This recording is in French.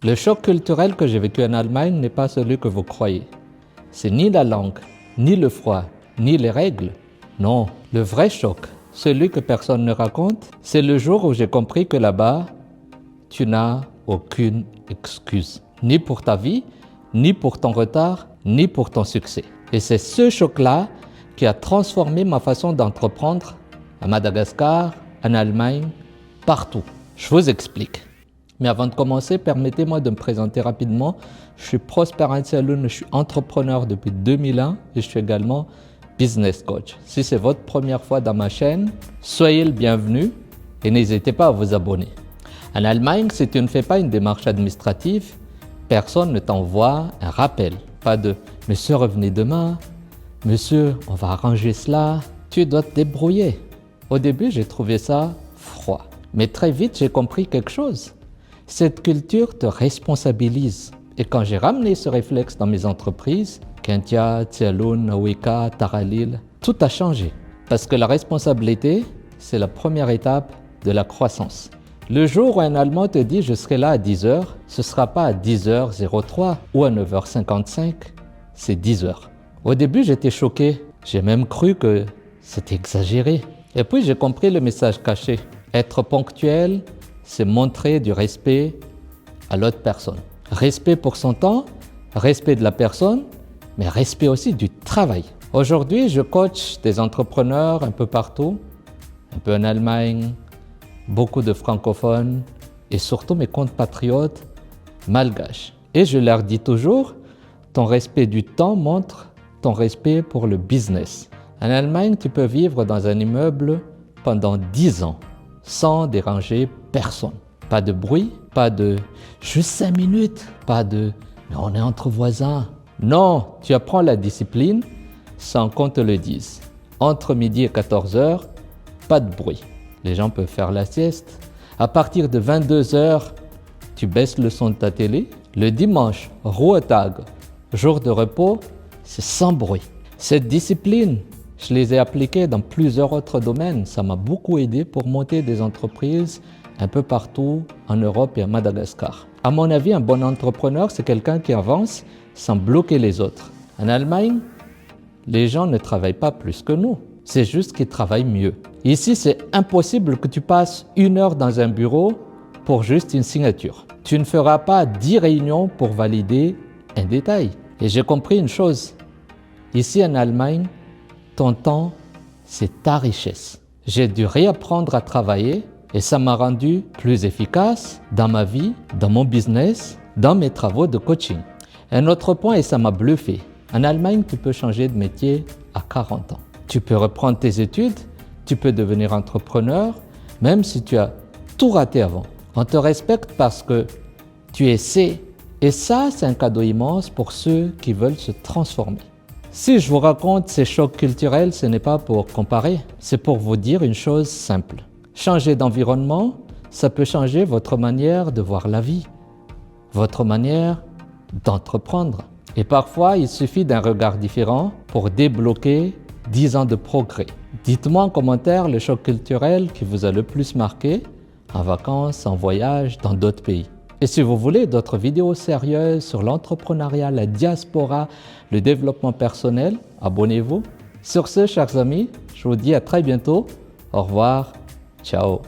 Le choc culturel que j'ai vécu en Allemagne n'est pas celui que vous croyez. C'est ni la langue, ni le froid, ni les règles. Non, le vrai choc, celui que personne ne raconte, c'est le jour où j'ai compris que là-bas, tu n'as aucune excuse. Ni pour ta vie, ni pour ton retard, ni pour ton succès. Et c'est ce choc-là qui a transformé ma façon d'entreprendre à Madagascar, en Allemagne, partout. Je vous explique. Mais avant de commencer, permettez-moi de me présenter rapidement. Je suis Prosper Antialoun, je suis entrepreneur depuis 2001 et je suis également business coach. Si c'est votre première fois dans ma chaîne, soyez le bienvenu et n'hésitez pas à vous abonner. En Allemagne, si tu ne fais pas une démarche administrative, personne ne t'envoie un rappel. Pas de « Monsieur, revenez demain »,« Monsieur, on va arranger cela ». Tu dois te débrouiller. Au début, j'ai trouvé ça froid. Mais très vite, j'ai compris quelque chose. Cette culture te responsabilise. Et quand j'ai ramené ce réflexe dans mes entreprises, Kentia, Tialoun, Aweka, Taralil, tout a changé. Parce que la responsabilité, c'est la première étape de la croissance. Le jour où un Allemand te dit « je serai là à 10h », ce ne sera pas à 10h03 ou à 9h55, c'est 10h. Au début, j'étais choqué. J'ai même cru que c'était exagéré. Et puis, j'ai compris le message caché. Être ponctuel, c'est montrer du respect à l'autre personne. Respect pour son temps, respect de la personne, mais respect aussi du travail. Aujourd'hui, je coach des entrepreneurs un peu partout, un peu en Allemagne, beaucoup de francophones et surtout mes compatriotes malgaches. Et je leur dis toujours, ton respect du temps montre ton respect pour le business. En Allemagne, tu peux vivre dans un immeuble pendant 10 ans sans déranger personne. Pas de bruit, pas de « juste 5 minutes », pas de « mais on est entre voisins ». Non, tu apprends la discipline sans qu'on te le dise. Entre midi et 14h, pas de bruit. Les gens peuvent faire la sieste. À partir de 22h, tu baisses le son de ta télé. Le dimanche, Ruhetag, jour de repos, c'est sans bruit. Cette discipline, je les ai appliquées dans plusieurs autres domaines. Ça m'a beaucoup aidé pour monter des entreprises un peu partout en Europe et à Madagascar. À mon avis, un bon entrepreneur, c'est quelqu'un qui avance sans bloquer les autres. En Allemagne, les gens ne travaillent pas plus que nous. C'est juste qu'ils travaillent mieux. Ici, c'est impossible que tu passes 1 heure dans un bureau pour juste une signature. Tu ne feras pas 10 réunions pour valider un détail. Et j'ai compris une chose. Ici en Allemagne, ton temps, c'est ta richesse. J'ai dû réapprendre à travailler et ça m'a rendu plus efficace dans ma vie, dans mon business, dans mes travaux de coaching. Un autre point, et ça m'a bluffé, en Allemagne, tu peux changer de métier à 40 ans. Tu peux reprendre tes études, tu peux devenir entrepreneur, même si tu as tout raté avant. On te respecte parce que tu essaies. Et ça, c'est un cadeau immense pour ceux qui veulent se transformer. Si je vous raconte ces chocs culturels, ce n'est pas pour comparer, c'est pour vous dire une chose simple. Changer d'environnement, ça peut changer votre manière de voir la vie, votre manière d'entreprendre. Et parfois, il suffit d'un regard différent pour débloquer 10 ans de progrès. Dites-moi en commentaire le choc culturel qui vous a le plus marqué, en vacances, en voyage, dans d'autres pays. Et si vous voulez d'autres vidéos sérieuses sur l'entrepreneuriat, la diaspora, le développement personnel, abonnez-vous. Sur ce, chers amis, je vous dis à très bientôt. Au revoir. Ciao.